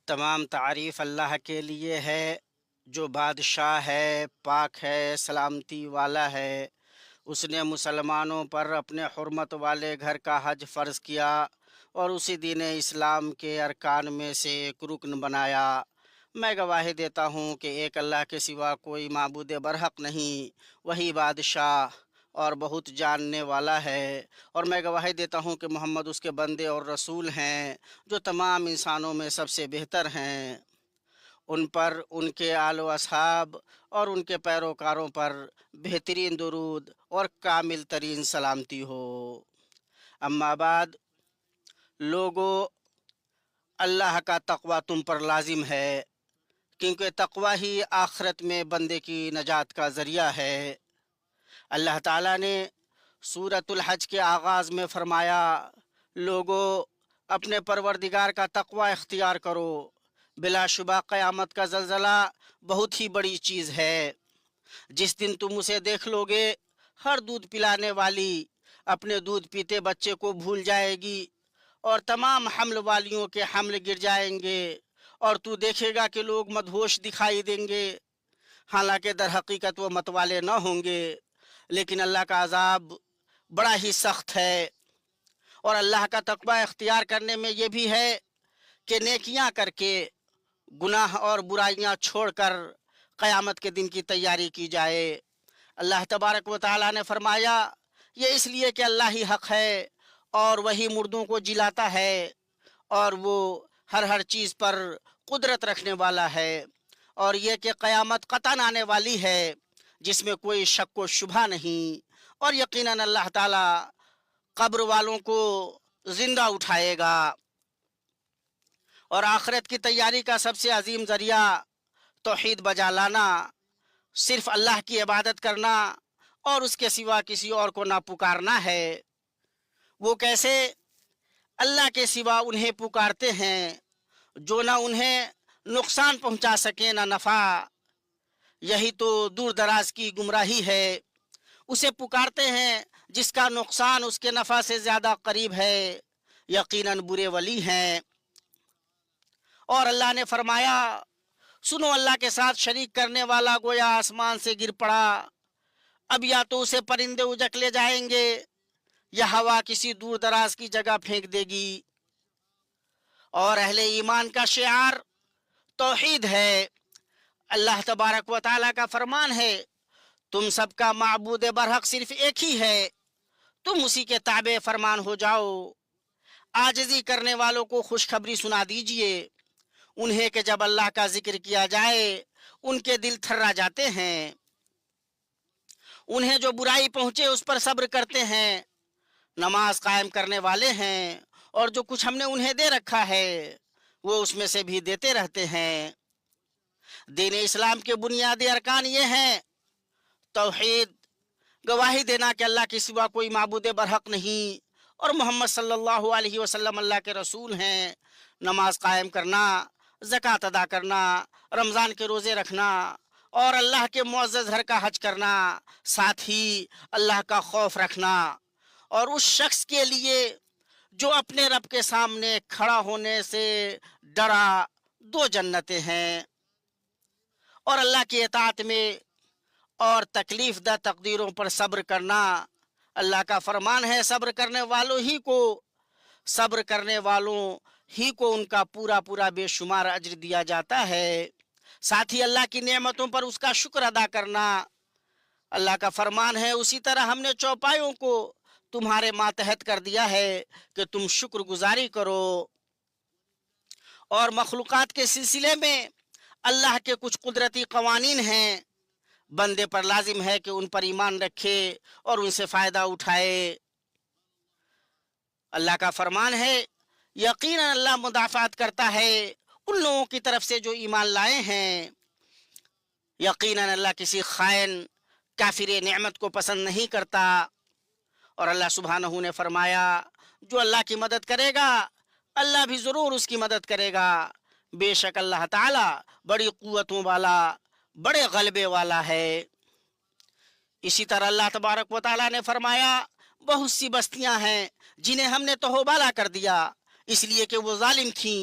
تمام تعریف اللہ کے لیے ہے جو بادشاہ ہے، پاک ہے، سلامتی والا ہے۔ اس نے مسلمانوں پر اپنے حرمت والے گھر کا حج فرض کیا اور اسی دین اسلام کے ارکان میں سے ایک رکن بنایا۔ میں گواہی دیتا ہوں کہ ایک اللہ کے سوا کوئی معبود برحق نہیں، وہی بادشاہ اور بہت جاننے والا ہے۔ اور میں گواہی دیتا ہوں کہ محمد اس کے بندے اور رسول ہیں، جو تمام انسانوں میں سب سے بہتر ہیں۔ ان پر، ان کے آل و اصحاب اور ان کے پیروکاروں پر بہترین درود اور کامل ترین سلامتی ہو۔ اما بعد، لوگو، اللہ کا تقوی تم پر لازم ہے، کیونکہ تقوی ہی آخرت میں بندے کی نجات کا ذریعہ ہے۔ اللہ تعالیٰ نے سورۃ الحج کے آغاز میں فرمایا، لوگو اپنے پروردگار کا تقوی اختیار کرو، بلا شبہ قیامت کا زلزلہ بہت ہی بڑی چیز ہے۔ جس دن تم اسے دیکھ لو گے، ہر دودھ پلانے والی اپنے دودھ پیتے بچے کو بھول جائے گی اور تمام حمل والیوں کے حمل گر جائیں گے، اور تو دیکھے گا کہ لوگ مدہوش دکھائی دیں گے، حالانکہ در حقیقت وہ متوالے نہ ہوں گے۔ لیکن اللہ کا عذاب بڑا ہی سخت ہے۔ اور اللہ کا تقوی اختیار کرنے میں یہ بھی ہے کہ نیکیاں کر کے گناہ اور برائیاں چھوڑ کر قیامت کے دن کی تیاری کی جائے۔ اللہ تبارک و تعالیٰ نے فرمایا، یہ اس لیے کہ اللہ ہی حق ہے اور وہی مردوں کو جلاتا ہے، اور وہ ہر چیز پر قدرت رکھنے والا ہے، اور یہ کہ قیامت قطعاً آنے والی ہے جس میں کوئی شک و شبہ نہیں، اور یقیناً اللہ تعالیٰ قبر والوں کو زندہ اٹھائے گا۔ اور آخرت کی تیاری کا سب سے عظیم ذریعہ توحید بجا لانا، صرف اللہ کی عبادت کرنا اور اس کے سوا کسی اور کو نہ پکارنا ہے۔ وہ کیسے؟ اللہ کے سوا انہیں پکارتے ہیں جو نہ انہیں نقصان پہنچا سکیں نہ نفع۔ یہی تو دور دراز کی گمراہی ہے۔ اسے پکارتے ہیں جس کا نقصان اس کے نفع سے زیادہ قریب ہے، یقیناً برے ولی ہیں۔ اور اللہ نے فرمایا، سنو، اللہ کے ساتھ شریک کرنے والا گویا آسمان سے گر پڑا، اب یا تو اسے پرندے اجک لے جائیں گے یا ہوا کسی دور دراز کی جگہ پھینک دے گی۔ اور اہل ایمان کا شعار توحید ہے۔ اللہ تبارک و تعالیٰ کا فرمان ہے، تم سب کا معبود برحق صرف ایک ہی ہے، تم اسی کے تابع فرمان ہو جاؤ۔ عاجزی کرنے والوں کو خوشخبری سنا دیجئے، انہیں کہ جب اللہ کا ذکر کیا جائے ان کے دل تھرا جاتے ہیں۔ انہیں جو برائی پہنچے اس پر صبر کرتے ہیں، نماز قائم کرنے والے ہیں، اور جو کچھ ہم نے انہیں دے رکھا ہے وہ اس میں سے بھی دیتے رہتے ہیں۔ دین اسلام کے بنیادی ارکان یہ ہیں: توحید، گواہی دینا کہ اللہ کے سوا کوئی معبود برحق نہیں اور محمد صلی اللہ علیہ وسلم اللہ کے رسول ہیں، نماز قائم کرنا، زکوٰۃ ادا کرنا، رمضان کے روزے رکھنا، اور اللہ کے معزز گھر کا حج کرنا، ساتھ ہی اللہ کا خوف رکھنا، اور اس شخص کے لیے جو اپنے رب کے سامنے کھڑا ہونے سے ڈرا 2 جنتیں ہیں۔ اور اللہ کی اطاعت میں اور تکلیف دہ تقدیروں پر صبر کرنا، اللہ کا فرمان ہے، صبر کرنے والوں ہی کو ان کا پورا بے شمار اجر دیا جاتا ہے۔ ساتھ ہی اللہ کی نعمتوں پر اس کا شکر ادا کرنا۔ اللہ کا فرمان ہے، اسی طرح ہم نے چوپایوں کو تمہارے ماتحت کر دیا ہے کہ تم شکر گزاری کرو۔ اور مخلوقات کے سلسلے میں اللہ کے کچھ قدرتی قوانین ہیں، بندے پر لازم ہے کہ ان پر ایمان رکھے اور ان سے فائدہ اٹھائے۔ اللہ کا فرمان ہے، یقیناً اللہ مدافعت کرتا ہے ان لوگوں کی طرف سے جو ایمان لائے ہیں۔ یقیناً اللہ کسی خائن کافر نعمت کو پسند نہیں کرتا۔ اور اللہ سبحانہ نے فرمایا، جو اللہ کی مدد کرے گا اللہ بھی ضرور اس کی مدد کرے گا، بے شک اللہ تعالی بڑی قوتوں والا، بڑے غلبے والا ہے۔ اسی طرح اللہ تبارک و تعالیٰ نے فرمایا، بہت سی بستیاں ہیں جنہیں ہم نے تہوبالا کر دیا اس لیے کہ وہ ظالم تھیں،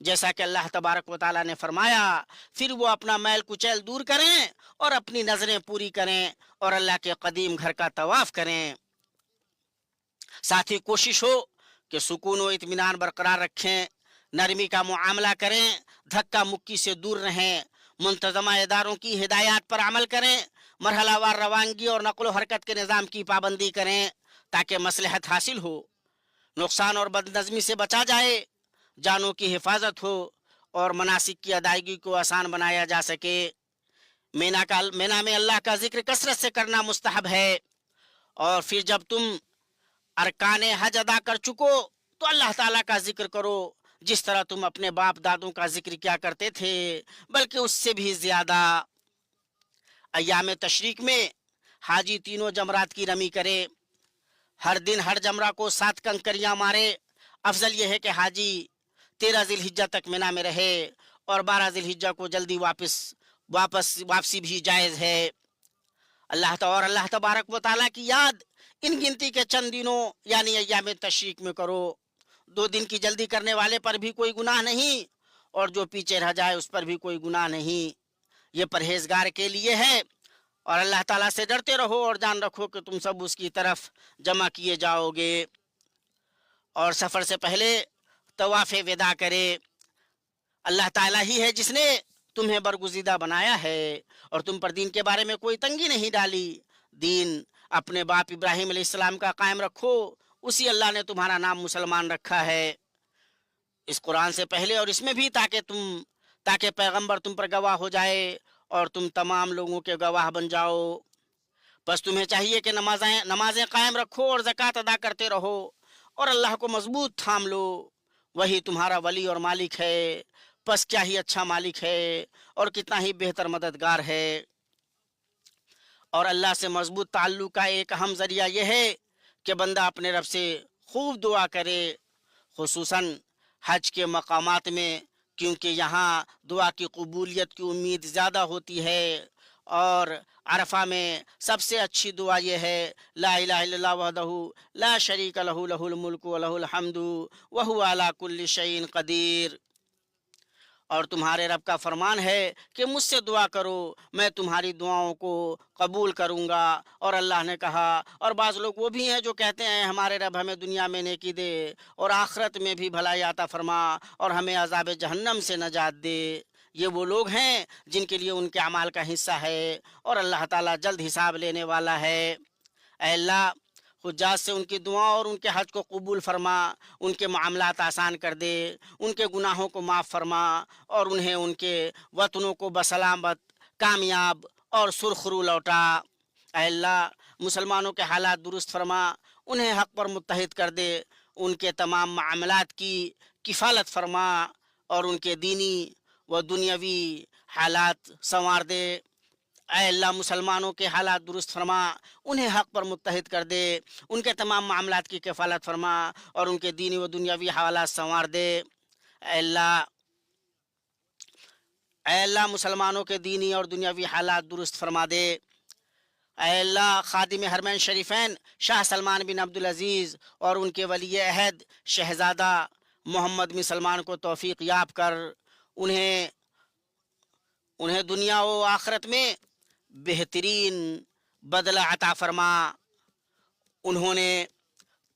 جیسا کہ اللہ تبارک و تعالیٰ نے فرمایا، پھر وہ اپنا میل کچیل دور کریں اور اپنی نظریں پوری کریں اور اللہ کے قدیم گھر کا طواف کریں۔ ساتھ ہی کوشش ہو کہ سکون و اطمینان برقرار رکھیں، نرمی کا معاملہ کریں، دھکا مکی سے دور رہیں، منتظمہ اداروں کی ہدایات پر عمل کریں، مرحلہ وار روانگی اور نقل و حرکت کے نظام کی پابندی کریں تاکہ مصلحت حاصل ہو، نقصان اور بد نظمی سے بچا جائے، جانوں کی حفاظت ہو اور مناسک کی ادائیگی کو آسان بنایا جا سکے۔ مینا میں اللہ کا ذکر کثرت سے کرنا مستحب ہے، اور پھر جب تم ارکان حج ادا کر چکو تو اللہ تعالیٰ کا ذکر کرو جس طرح تم اپنے باپ دادوں کا ذکر کیا کرتے تھے، بلکہ اس سے بھی زیادہ۔ ایام تشریق میں حاجی تینوں جمرات کی رمی کرے، ہر دن ہر جمرہ کو 7 کنکریاں مارے۔ افضل یہ ہے کہ حاجی 13 ذی الحجہ تک مینا میں رہے، اور 12 ذی الحجہ کو جلدی واپسی بھی جائز ہے۔ اللہ تبارک و تعالیٰ کی یاد ان گنتی کے چند دنوں یعنی ایام تشریق میں کرو۔ 2 دن کی جلدی کرنے والے پر بھی کوئی گناہ نہیں، اور جو پیچھے رہ جائے اس پر بھی کوئی گناہ نہیں، یہ پرہیزگار کے لیے ہے۔ اور اللہ تعالیٰ سے ڈرتے رہو اور جان رکھو کہ تم سب اس کی طرف جمع کیے جاؤ گے۔ اور سفر سے پہلے طواف وداع کرے۔ اللہ تعالیٰ ہی ہے جس نے تمہیں برگزیدہ بنایا ہے اور تم پر دین کے بارے میں کوئی تنگی نہیں ڈالی۔ دین اپنے باپ ابراہیم علیہ السلام کا قائم رکھو، اسی اللہ نے تمہارا نام مسلمان رکھا ہے، اس قرآن سے پہلے اور اس میں بھی، تاکہ پیغمبر تم پر گواہ ہو جائے اور تم تمام لوگوں کے گواہ بن جاؤ۔ بس تمہیں چاہیے کہ نمازیں قائم رکھو اور زکوٰۃ ادا کرتے رہو اور اللہ کو مضبوط تھام لو، وہی تمہارا ولی اور مالک ہے۔ پس کیا ہی اچھا مالک ہے اور کتنا ہی بہتر مددگار ہے۔ اور اللہ سے مضبوط تعلق کا ایک اہم ذریعہ یہ ہے کہ بندہ اپنے رب سے خوب دعا کرے، خصوصاً حج کے مقامات میں، کیونکہ یہاں دعا کی قبولیت کی امید زیادہ ہوتی ہے۔ اور عرفہ میں سب سے اچھی دعا یہ ہے، لا الہ الا اللہ وحدہ لا شریک لہ لہ الملک و لہ الحمد وہو علی کل شیء قدیر۔ اور تمہارے رب کا فرمان ہے کہ مجھ سے دعا کرو، میں تمہاری دعاؤں کو قبول کروں گا۔ اور اللہ نے کہا، اور بعض لوگ وہ بھی ہیں جو کہتے ہیں ہمارے رب ہمیں دنیا میں نیکی دے اور آخرت میں بھی بھلائی عطا فرما اور ہمیں عذاب جہنم سے نجات دے۔ یہ وہ لوگ ہیں جن کے لیے ان کے اعمال کا حصہ ہے، اور اللہ تعالیٰ جلد حساب لینے والا ہے۔ اے اللہ، حجاج سے ان کی دعاؤں اور ان کے حج کو قبول فرما، ان کے معاملات آسان کر دے، ان کے گناہوں کو معاف فرما اور انہیں ان کے وطنوں کو بسلامت، کامیاب اور سرخرو لوٹا۔ اے اللہ، مسلمانوں کے حالات درست فرما، انہیں حق پر متحد کر دے، ان کے تمام معاملات کی کفالت فرما اور ان کے دینی و دنیاوی حالات سنوار دے۔ اے اللہ، مسلمانوں کے حالات درست فرما، انہیں حق پر متحد کر دے، ان کے تمام معاملات کی کفالت فرما اور ان کے دینی و دنیاوی حالات سنوار دے۔ اے اللہ مسلمانوں کے دینی اور دنیاوی حالات درست فرما دے۔ اے اللہ، خادم حرمین شریفین شاہ سلمان بن عبدالعزیز اور ان کے ولی عہد شہزادہ محمد بن سلمان کو توفیق یاب کر انہیں دنیا و آخرت میں بہترین بدلہ عطا فرما۔ انہوں نے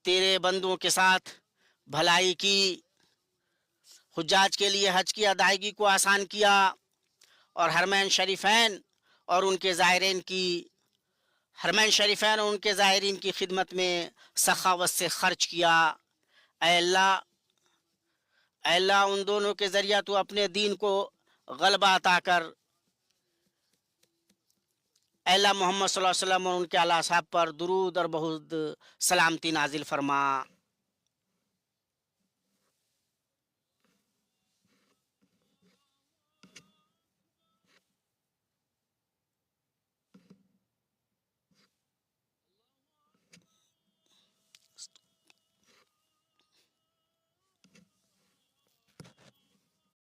تیرے بندوں کے ساتھ بھلائی کی، حجاج کے لیے حج کی ادائیگی کو آسان کیا اور حرمین شریفین اور ان کے زائرین کی خدمت میں سخاوت سے خرچ کیا۔ اے اللہ ان دونوں کے ذریعہ تو اپنے دین کو غلبہ عطا کر۔ اے اللہ محمد صلی اللہ علیہ وسلم اور ان کے اعلیٰ صاحب پر درود اور بہت سلامتی نازل فرما۔